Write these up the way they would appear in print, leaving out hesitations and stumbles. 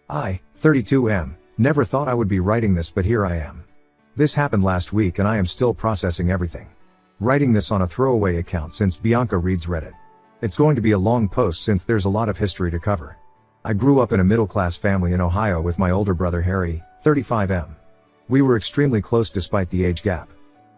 I, 32M, never thought I would be writing this, but here I am. This happened last week and I am still processing everything. Writing this on a throwaway account since Bianca reads Reddit. It's going to be a long post since there's a lot of history to cover. I grew up in a middle-class family in Ohio with my older brother Harry, 35M. We were extremely close despite the age gap.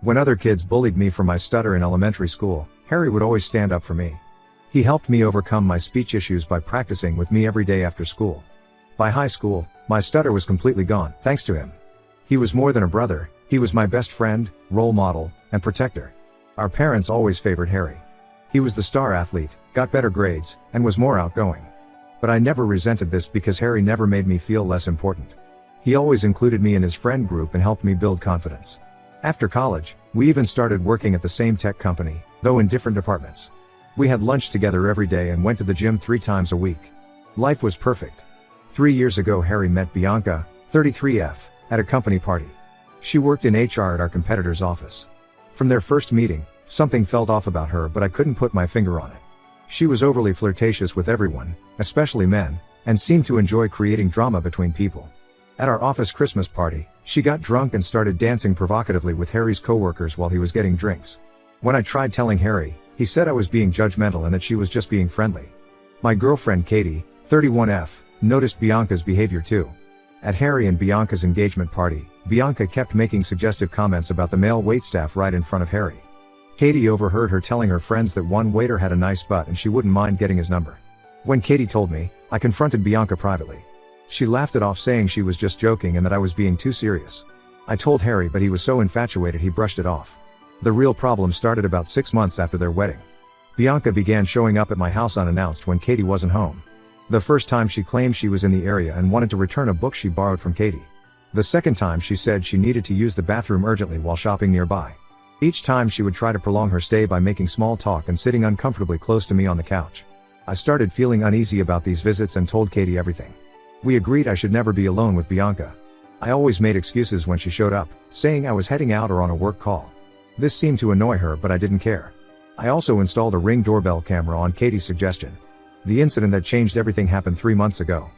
When other kids bullied me for my stutter in elementary school, Harry would always stand up for me. He helped me overcome my speech issues by practicing with me every day after school. By high school, my stutter was completely gone, thanks to him. He was more than a brother, he was my best friend, role model, and protector. Our parents always favored Harry. He was the star athlete, got better grades, and was more outgoing. But I never resented this because Harry never made me feel less important. He always included me in his friend group and helped me build confidence. After college, we even started working at the same tech company, though in different departments. We had lunch together every day and went to the gym 3 times a week. Life was perfect. 3 years ago Harry met Bianca, 33F, at a company party. She worked in HR at our competitor's office. From their first meeting, something felt off about her, but I couldn't put my finger on it. She was overly flirtatious with everyone, especially men, and seemed to enjoy creating drama between people. At our office Christmas party, she got drunk and started dancing provocatively with Harry's coworkers while he was getting drinks. When I tried telling Harry, he said I was being judgmental and that she was just being friendly. My girlfriend Katie, 31F, noticed Bianca's behavior too. At Harry and Bianca's engagement party, Bianca kept making suggestive comments about the male waitstaff right in front of Harry. Katie overheard her telling her friends that one waiter had a nice butt and she wouldn't mind getting his number. When Katie told me, I confronted Bianca privately. She laughed it off, saying she was just joking and that I was being too serious. I told Harry, but he was so infatuated he brushed it off. The real problem started about 6 months after their wedding. Bianca began showing up at my house unannounced when Katie wasn't home. The first time she claimed she was in the area and wanted to return a book she borrowed from Katie. The second time she said she needed to use the bathroom urgently while shopping nearby. Each time she would try to prolong her stay by making small talk and sitting uncomfortably close to me on the couch. I started feeling uneasy about these visits and told Katie everything. We agreed I should never be alone with Bianca. I always made excuses when she showed up, saying I was heading out or on a work call. This seemed to annoy her, but I didn't care. I also installed a Ring doorbell camera on Katie's suggestion. The incident that changed everything happened 3 months ago.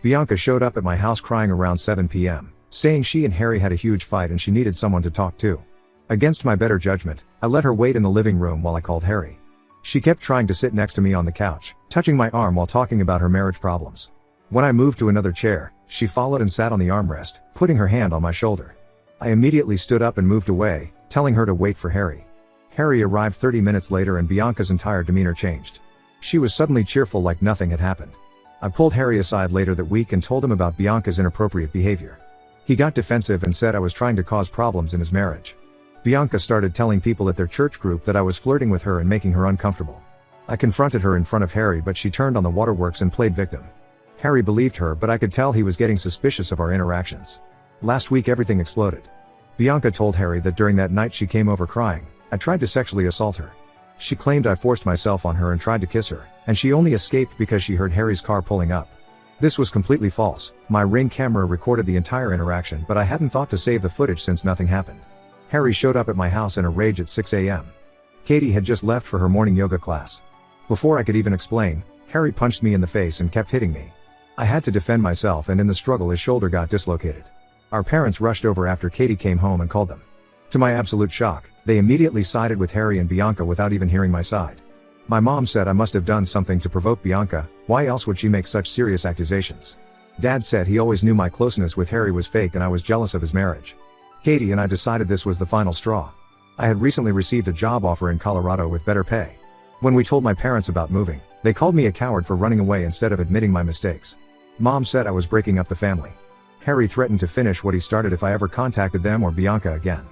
Bianca showed up at my house crying around 7 p.m., saying she and Harry had a huge fight and she needed someone to talk to. Against my better judgment, I let her wait in the living room while I called Harry. She kept trying to sit next to me on the couch, touching my arm while talking about her marriage problems. When I moved to another chair, she followed and sat on the armrest, putting her hand on my shoulder. I immediately stood up and moved away, telling her to wait for Harry. Harry arrived 30 minutes later and Bianca's entire demeanor changed. She was suddenly cheerful like nothing had happened. I pulled Harry aside later that week and told him about Bianca's inappropriate behavior. He got defensive and said I was trying to cause problems in his marriage. Bianca started telling people at their church group that I was flirting with her and making her uncomfortable. I confronted her in front of Harry, but she turned on the waterworks and played victim. Harry believed her, but I could tell he was getting suspicious of our interactions. Last week everything exploded. Bianca told Harry that during that night she came over crying. I tried to sexually assault her. She claimed I forced myself on her and tried to kiss her, and she only escaped because she heard Harry's car pulling up. This was completely false. My Ring camera recorded the entire interaction, but I hadn't thought to save the footage since nothing happened. Harry showed up at my house in a rage at 6 a.m. Katie had just left for her morning yoga class. Before I could even explain, Harry punched me in the face and kept hitting me. I had to defend myself, and in the struggle his shoulder got dislocated. Our parents rushed over after Katie came home and called them. To my absolute shock, they immediately sided with Harry and Bianca without even hearing my side. My mom said I must have done something to provoke Bianca. Why else would she make such serious accusations? Dad said he always knew my closeness with Harry was fake and I was jealous of his marriage. Katie and I decided this was the final straw. I had recently received a job offer in Colorado with better pay. When we told my parents about moving, they called me a coward for running away instead of admitting my mistakes. Mom said I was breaking up the family. Harry threatened to finish what he started if I ever contacted them or Bianca again.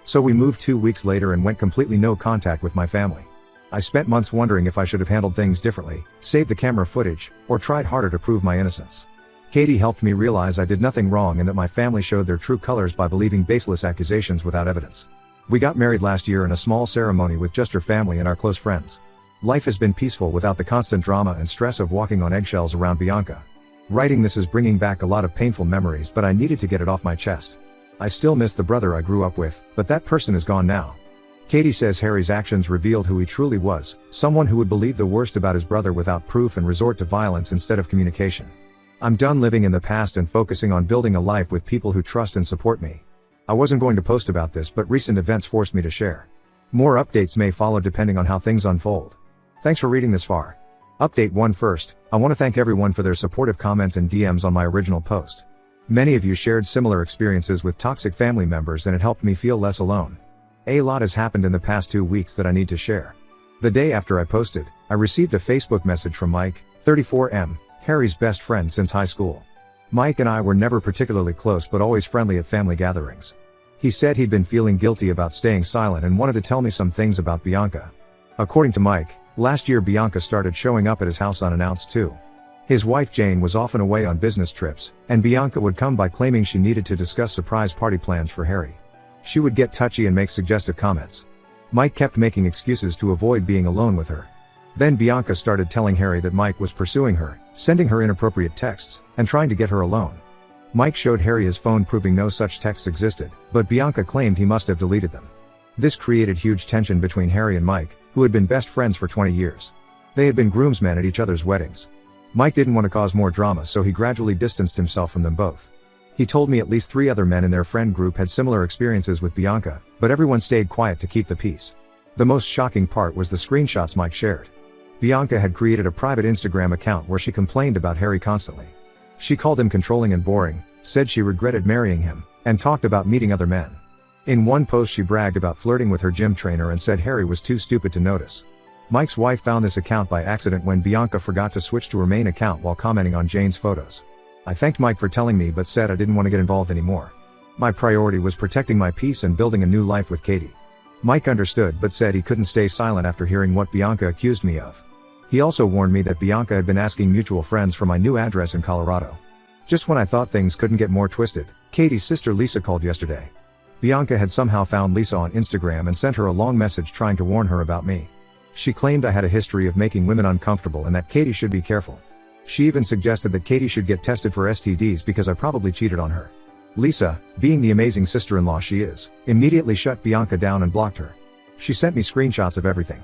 So we moved 2 weeks later and went completely no contact with my family. I spent months wondering if I should have handled things differently, saved the camera footage, or tried harder to prove my innocence. Katie helped me realize I did nothing wrong and that my family showed their true colors by believing baseless accusations without evidence. We got married last year in a small ceremony with just her family and our close friends. Life has been peaceful without the constant drama and stress of walking on eggshells around Bianca. Writing this is bringing back a lot of painful memories, but I needed to get it off my chest. I still miss the brother I grew up with, but that person is gone now. Katie says Harry's actions revealed who he truly was, someone who would believe the worst about his brother without proof and resort to violence instead of communication. I'm done living in the past and focusing on building a life with people who trust and support me. I wasn't going to post about this, but recent events forced me to share. More updates may follow depending on how things unfold. Thanks for reading this far. Update 1 first, I want to thank everyone for their supportive comments and DMs on my original post. Many of you shared similar experiences with toxic family members and it helped me feel less alone. A lot has happened in the past 2 weeks that I need to share. The day after I posted, I received a Facebook message from Mike, 34M, Harry's best friend since high school. Mike and I were never particularly close but always friendly at family gatherings. He said he'd been feeling guilty about staying silent and wanted to tell me some things about Bianca. According to Mike, last year Bianca started showing up at his house unannounced too. His wife Jane was often away on business trips, and Bianca would come by claiming she needed to discuss surprise party plans for Harry. She would get touchy and make suggestive comments. Mike kept making excuses to avoid being alone with her. Then Bianca started telling Harry that Mike was pursuing her, sending her inappropriate texts, and trying to get her alone. Mike showed Harry his phone proving no such texts existed, but Bianca claimed he must have deleted them. This created huge tension between Harry and Mike, who had been best friends for 20 years. They had been groomsmen at each other's weddings. Mike didn't want to cause more drama, so he gradually distanced himself from them both. He told me at least 3 other men in their friend group had similar experiences with Bianca, but everyone stayed quiet to keep the peace. The most shocking part was the screenshots Mike shared. Bianca had created a private Instagram account where she complained about Harry constantly. She called him controlling and boring, said she regretted marrying him, and talked about meeting other men. In one post she bragged about flirting with her gym trainer and said Harry was too stupid to notice. Mike's wife found this account by accident when Bianca forgot to switch to her main account while commenting on Jane's photos. I thanked Mike for telling me but said I didn't want to get involved anymore. My priority was protecting my peace and building a new life with Katie. Mike understood but said he couldn't stay silent after hearing what Bianca accused me of. He also warned me that Bianca had been asking mutual friends for my new address in Colorado. Just when I thought things couldn't get more twisted, Katie's sister Lisa called yesterday. Bianca had somehow found Lisa on Instagram and sent her a long message trying to warn her about me. She claimed I had a history of making women uncomfortable and that Katie should be careful. She even suggested that Katie should get tested for STDs because I probably cheated on her. Lisa, being the amazing sister-in-law she is, immediately shut Bianca down and blocked her. She sent me screenshots of everything.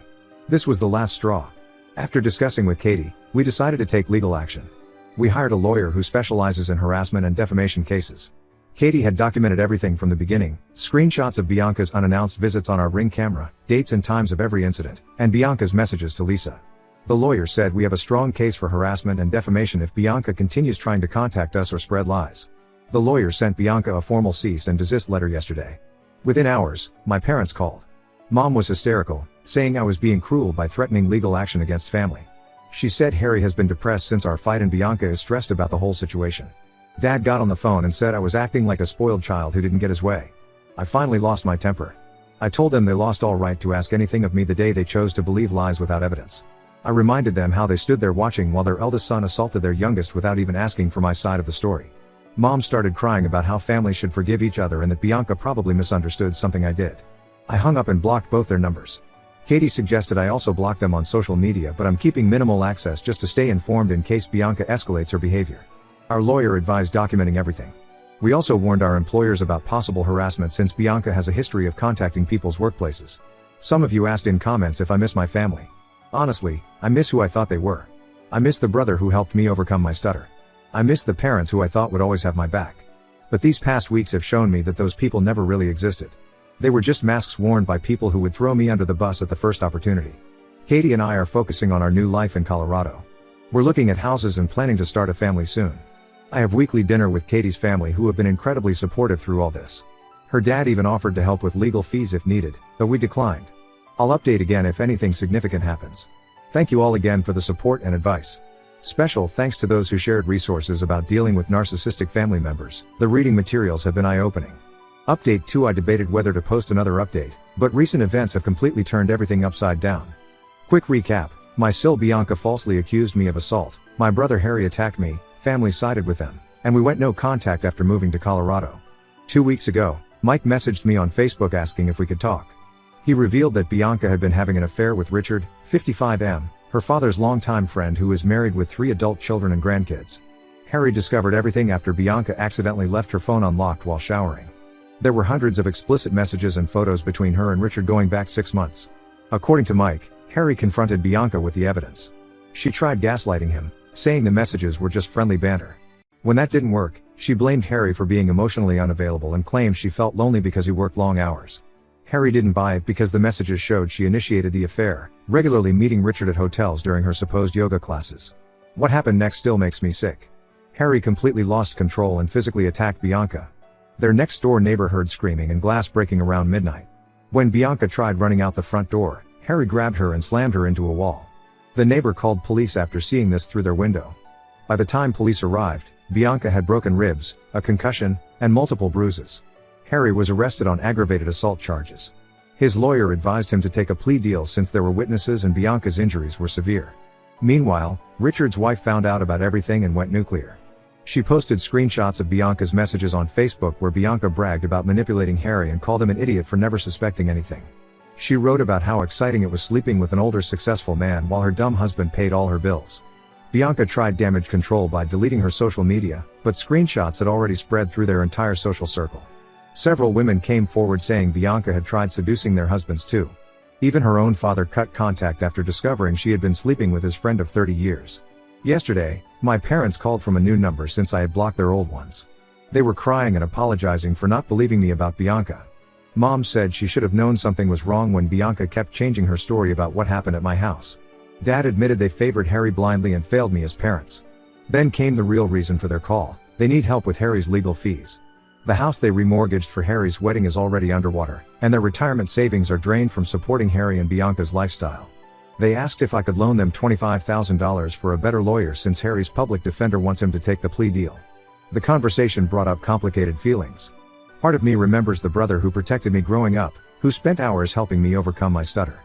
This was the last straw. After discussing with Katie, we decided to take legal action. We hired a lawyer who specializes in harassment and defamation cases. Katie had documented everything from the beginning, screenshots of Bianca's unannounced visits on our Ring camera, dates and times of every incident, and Bianca's messages to Lisa. The lawyer said we have a strong case for harassment and defamation if Bianca continues trying to contact us or spread lies. The lawyer sent Bianca a formal cease and desist letter yesterday. Within hours, my parents called. Mom was hysterical, saying I was being cruel by threatening legal action against family. She said Harry has been depressed since our fight and Bianca is stressed about the whole situation. Dad got on the phone and said I was acting like a spoiled child who didn't get his way. I finally lost my temper. I told them they lost all right to ask anything of me the day they chose to believe lies without evidence. I reminded them how they stood there watching while their eldest son assaulted their youngest without even asking for my side of the story. Mom started crying about how families should forgive each other and that Bianca probably misunderstood something I did. I hung up and blocked both their numbers. Katie suggested I also block them on social media, but I'm keeping minimal access just to stay informed in case Bianca escalates her behavior. Our lawyer advised documenting everything. We also warned our employers about possible harassment since Bianca has a history of contacting people's workplaces. Some of you asked in comments if I miss my family. Honestly, I miss who I thought they were. I miss the brother who helped me overcome my stutter. I miss the parents who I thought would always have my back. But these past weeks have shown me that those people never really existed. They were just masks worn by people who would throw me under the bus at the first opportunity. Katie and I are focusing on our new life in Colorado. We're looking at houses and planning to start a family soon. I have weekly dinner with Katie's family who have been incredibly supportive through all this. Her dad even offered to help with legal fees if needed, but we declined. I'll update again if anything significant happens. Thank you all again for the support and advice. Special thanks to those who shared resources about dealing with narcissistic family members. The reading materials have been eye-opening. Update 2: I debated whether to post another update, but recent events have completely turned everything upside down. Quick recap: my sil Bianca falsely accused me of assault, my brother Harry attacked me, family sided with them, and we went no contact after moving to Colorado. 2 weeks ago, Mike messaged me on Facebook asking if we could talk. He revealed that Bianca had been having an affair with Richard, 55M, her father's longtime friend who is married with 3 adult children and grandkids. Harry discovered everything after Bianca accidentally left her phone unlocked while showering. There were hundreds of explicit messages and photos between her and Richard going back 6 months. According to Mike, Harry confronted Bianca with the evidence. She tried gaslighting him, saying the messages were just friendly banter. When that didn't work, she blamed Harry for being emotionally unavailable and claimed she felt lonely because he worked long hours. Harry didn't buy it because the messages showed she initiated the affair, regularly meeting Richard at hotels during her supposed yoga classes. What happened next still makes me sick. Harry completely lost control and physically attacked Bianca. Their next-door neighbor heard screaming and glass breaking around midnight. When Bianca tried running out the front door, Harry grabbed her and slammed her into a wall. The neighbor called police after seeing this through their window. By the time police arrived, Bianca had broken ribs, a concussion, and multiple bruises. Harry was arrested on aggravated assault charges. His lawyer advised him to take a plea deal since there were witnesses and Bianca's injuries were severe. Meanwhile, Richard's wife found out about everything and went nuclear. She posted screenshots of Bianca's messages on Facebook where Bianca bragged about manipulating Harry and called him an idiot for never suspecting anything. She wrote about how exciting it was sleeping with an older successful man while her dumb husband paid all her bills. Bianca tried damage control by deleting her social media, but screenshots had already spread through their entire social circle. Several women came forward saying Bianca had tried seducing their husbands too. Even her own father cut contact after discovering she had been sleeping with his friend of 30 years. Yesterday, my parents called from a new number since I had blocked their old ones. They were crying and apologizing for not believing me about Bianca. Mom said she should have known something was wrong when Bianca kept changing her story about what happened at my house. Dad admitted they favored Harry blindly and failed me as parents. Then came the real reason for their call: they need help with Harry's legal fees. The house they remortgaged for Harry's wedding is already underwater, and their retirement savings are drained from supporting Harry and Bianca's lifestyle. They asked if I could loan them $25,000 for a better lawyer since Harry's public defender wants him to take the plea deal. The conversation brought up complicated feelings. Part of me remembers the brother who protected me growing up, who spent hours helping me overcome my stutter.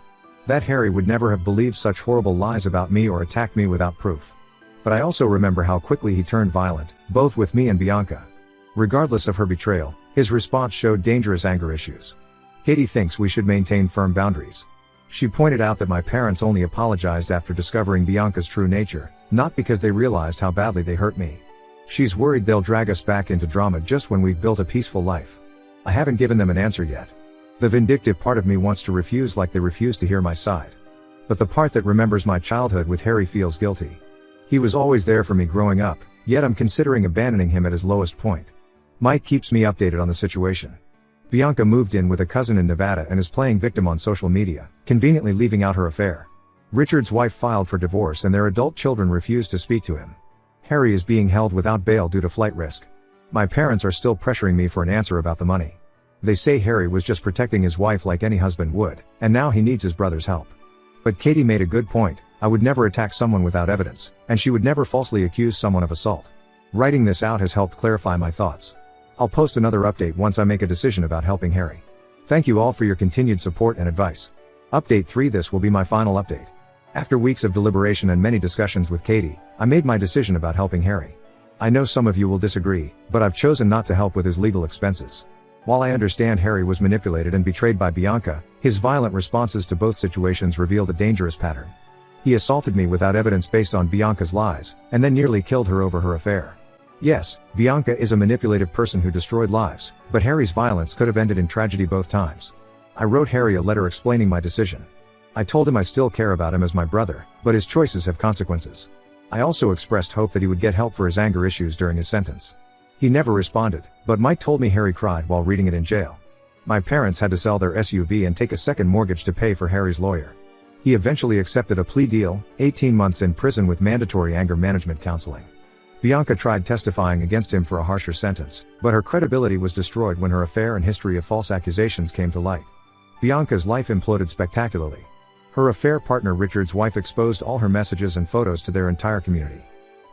That Harry would never have believed such horrible lies about me or attacked me without proof. But I also remember how quickly he turned violent, both with me and Bianca. Regardless of her betrayal, his response showed dangerous anger issues. Katie thinks we should maintain firm boundaries. She pointed out that my parents only apologized after discovering Bianca's true nature, not because they realized how badly they hurt me. She's worried they'll drag us back into drama just when we've built a peaceful life. I haven't given them an answer yet. The vindictive part of me wants to refuse like they refuse to hear my side. But the part that remembers my childhood with Harry feels guilty. He was always there for me growing up, yet I'm considering abandoning him at his lowest point. Mike keeps me updated on the situation. Bianca moved in with a cousin in Nevada and is playing victim on social media, conveniently leaving out her affair. Richard's wife filed for divorce and their adult children refuse to speak to him. Harry is being held without bail due to flight risk. My parents are still pressuring me for an answer about the money. They say Harry was just protecting his wife like any husband would, and now he needs his brother's help. But Katie made a good point: I would never attack someone without evidence, and she would never falsely accuse someone of assault. Writing this out has helped clarify my thoughts. I'll post another update once I make a decision about helping Harry. Thank you all for your continued support and advice. Update 3: This will be my final update. After weeks of deliberation and many discussions with Katie, I made my decision about helping Harry. I know some of you will disagree, but I've chosen not to help with his legal expenses. While I understand Harry was manipulated and betrayed by Bianca, his violent responses to both situations revealed a dangerous pattern. He assaulted me without evidence based on Bianca's lies, and then nearly killed her over her affair. Yes, Bianca is a manipulative person who destroyed lives, but Harry's violence could have ended in tragedy both times. I wrote Harry a letter explaining my decision. I told him I still care about him as my brother, but his choices have consequences. I also expressed hope that he would get help for his anger issues during his sentence. He never responded, but Mike told me Harry cried while reading it in jail. My parents had to sell their SUV and take a second mortgage to pay for Harry's lawyer. He eventually accepted a plea deal, 18 months in prison with mandatory anger management counseling. Bianca tried testifying against him for a harsher sentence, but her credibility was destroyed when her affair and history of false accusations came to light. Bianca's life imploded spectacularly. Her affair partner Richard's wife exposed all her messages and photos to their entire community.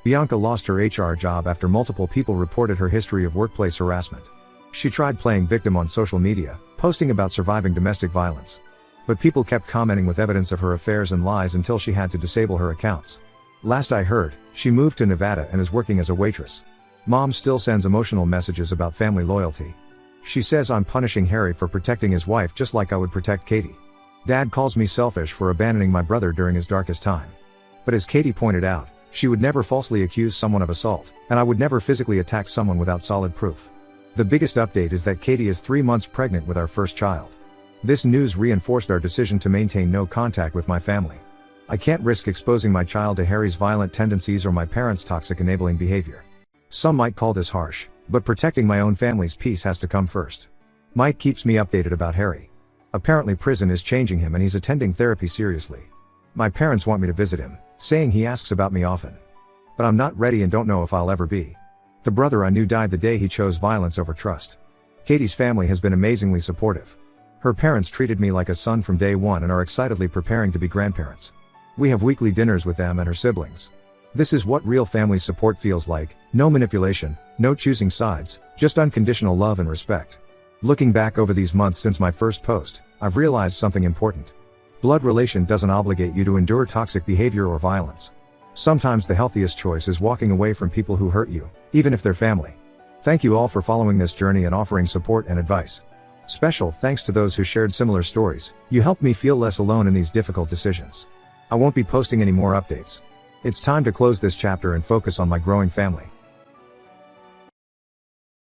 Bianca lost her HR job after multiple people reported her history of workplace harassment. She tried playing victim on social media, posting about surviving domestic violence. But people kept commenting with evidence of her affairs and lies until she had to disable her accounts. Last I heard, she moved to Nevada and is working as a waitress. Mom still sends emotional messages about family loyalty. She says I'm punishing Harry for protecting his wife just like I would protect Katie. Dad calls me selfish for abandoning my brother during his darkest time. But as Katie pointed out, she would never falsely accuse someone of assault, and I would never physically attack someone without solid proof. The biggest update is that Katie is 3 months pregnant with our first child. This news reinforced our decision to maintain no contact with my family. I can't risk exposing my child to Harry's violent tendencies or my parents' toxic enabling behavior. Some might call this harsh, but protecting my own family's peace has to come first. Mike keeps me updated about Harry. Apparently prison is changing him and he's attending therapy seriously. My parents want me to visit him, saying he asks about me often. But I'm not ready and don't know if I'll ever be. The brother I knew died the day he chose violence over trust. Katie's family has been amazingly supportive. Her parents treated me like a son from day one and are excitedly preparing to be grandparents. We have weekly dinners with them and her siblings. This is what real family support feels like: no manipulation, no choosing sides, just unconditional love and respect. Looking back over these months since my first post, I've realized something important. Blood relation doesn't obligate you to endure toxic behavior or violence. Sometimes the healthiest choice is walking away from people who hurt you, even if they're family. Thank you all for following this journey and offering support and advice. Special thanks to those who shared similar stories. You helped me feel less alone in these difficult decisions. I won't be posting any more updates. It's time to close this chapter and focus on my growing family.